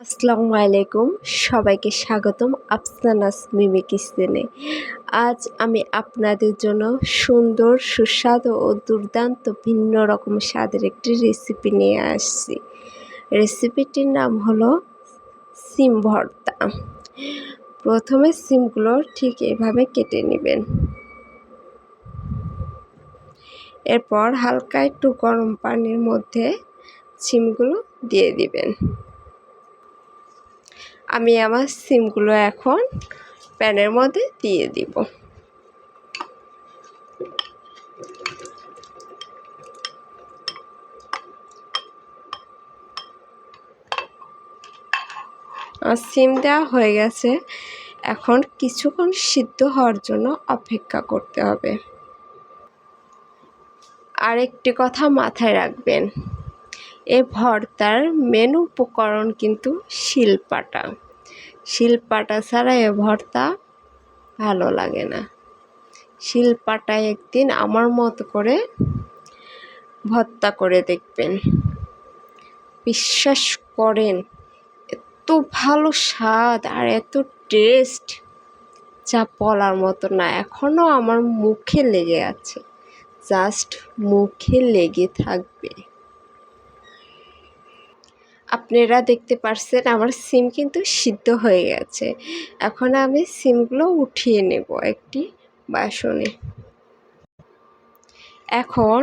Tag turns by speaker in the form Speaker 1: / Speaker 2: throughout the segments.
Speaker 1: আসসালামু আলাইকুম, সবাইকে স্বাগতম আফসানাস মিমি কিচেনে। আজ আমি আপনাদের জন্য সুন্দর সুস্বাদু ও দুর্দান্ত ভিন্ন রকম স্বাদের একটি রেসিপি নিয়ে আসছি। রেসিপিটির নাম হলো সিম ভর্তা। প্রথমে সিমগুলো ঠিক এভাবে কেটে নেবেন। এরপর হালকা একটু গরম পানির মধ্যে সিমগুলো দিয়ে দিবেন। আমি আমার সিমগুলো এখন প্যানের মধ্যে দিয়ে দিব। সিম দেওয়া হয়ে গেছে, এখন কিছুক্ষণ সিদ্ধ হওয়ার জন্য অপেক্ষা করতে হবে। আরেকটি কথা মাথায় রাখবেন, এ ভর্তার মেন উপকরণ কিন্তু শিলপাটা। শিলপাটা ছাড়া এ ভর্তা ভালো লাগে না। শিলপাটায় একদিন আমার মতো করে ভর্তা করে দেখবেন, বিশ্বাস করেন এত ভালো স্বাদ আর এত টেস্ট যা বলার মতো না। এখনও আমার মুখে লেগে আছে, জাস্ট মুখে লেগে থাকবে। আপনারা দেখতে পারছেন আমার সিম কিন্তু সিদ্ধ হয়ে গেছে। এখন আমি সিমগুলো উঠিয়ে নেব একটি বাসনে। এখন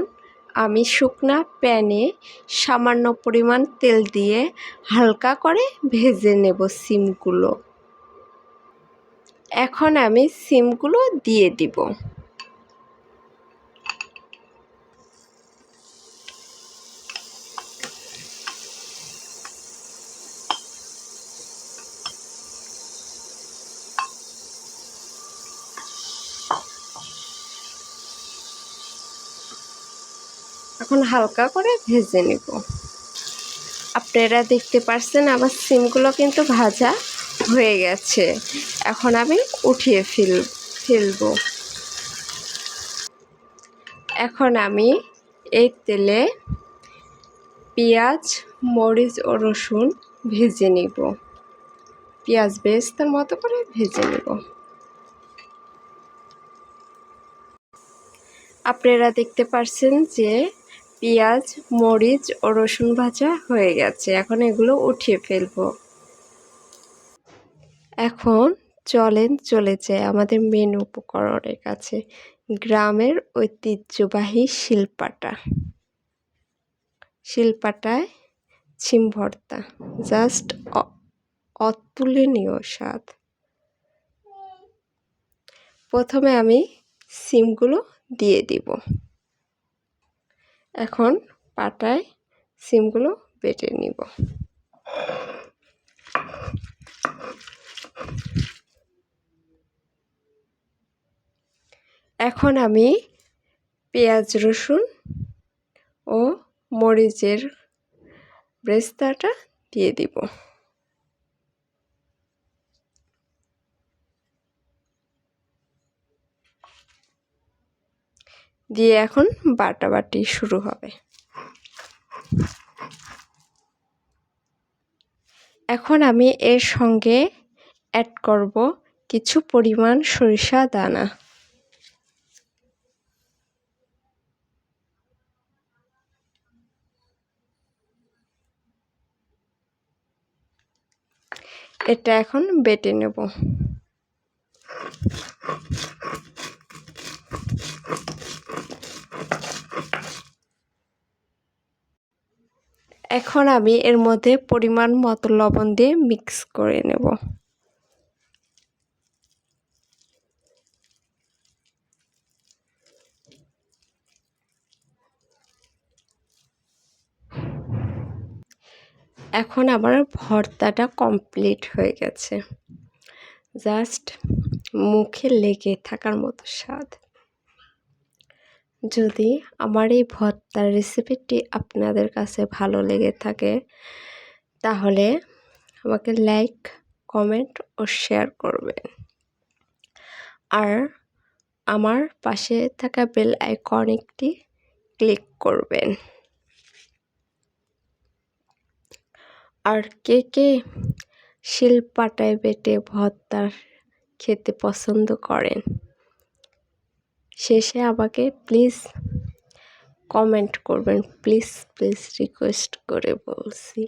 Speaker 1: আমি শুকনা প্যানে সামান্য পরিমাণ তেল দিয়ে হালকা করে ভেজে নেব সিমগুলো। এখন আমি সিমগুলো দিয়ে দিব। এখন হালকা করে ভেজে নেব। আপনারা দেখতে পাচ্ছেন আমার সিমগুলো কিন্তু ভাজা হয়ে গেছে। এখন আমি উঠিয়ে ফেলব। এখন আমি এই তেলে পেঁয়াজ, মরিচ ও রসুন ভেজে নিব। পেঁয়াজ বেরেস্তার মতো করে ভেজে নেব। আপনারা দেখতে পাচ্ছেন যে পেঁয়াজ, মরিচ ও রসুন ভাজা হয়ে গেছে। এখন এগুলো উঠিয়ে ফেলব। এখন চলে যাই আমাদের মেন উপকরণের কাছে, গ্রামের ঐতিহ্যবাহী শিলপাটা। শিলপাটায় সিম ভর্তা, জাস্ট অতুলনীয় স্বাদ। প্রথমে আমি সিমগুলো দিয়ে দিব। এখন পাটায় সিমগুলো বেটে নিব। এখন আমি পেঁয়াজ, রসুন ও মরিচের বেরেস্তাটা দিয়ে দিব। দিয়ে এখন বাটাবাটি শুরু হবে। এখন আমি এর সঙ্গে অ্যাড করব কিছু পরিমাণ সরিষা দানা। এটা এখন বেটে নেব। এখন আমি এর মধ্যে পরিমাণ মতো লবণ দিয়ে মিক্স করে নেব। এখন আমার ভর্তাটা কমপ্লিট হয়ে গেছে, জাস্ট মুখে লেগে থাকার মতো স্বাদ। যদি আমার এই ভর্তার রেসিপিটি আপনাদের কাছে ভালো লেগে থাকে তাহলে আমাকে লাইক, কমেন্ট ও শেয়ার করবেন। আর আমার পাশে থাকা বেল আইকনটি ক্লিক করবেন। আর কে কে শিলপাটায় বেটে ভর্তা খেতে পছন্দ করেন শেষে আমাকে প্লিজ কমেন্ট করবেন, প্লিজ রিকোয়েস্ট করে বলছি।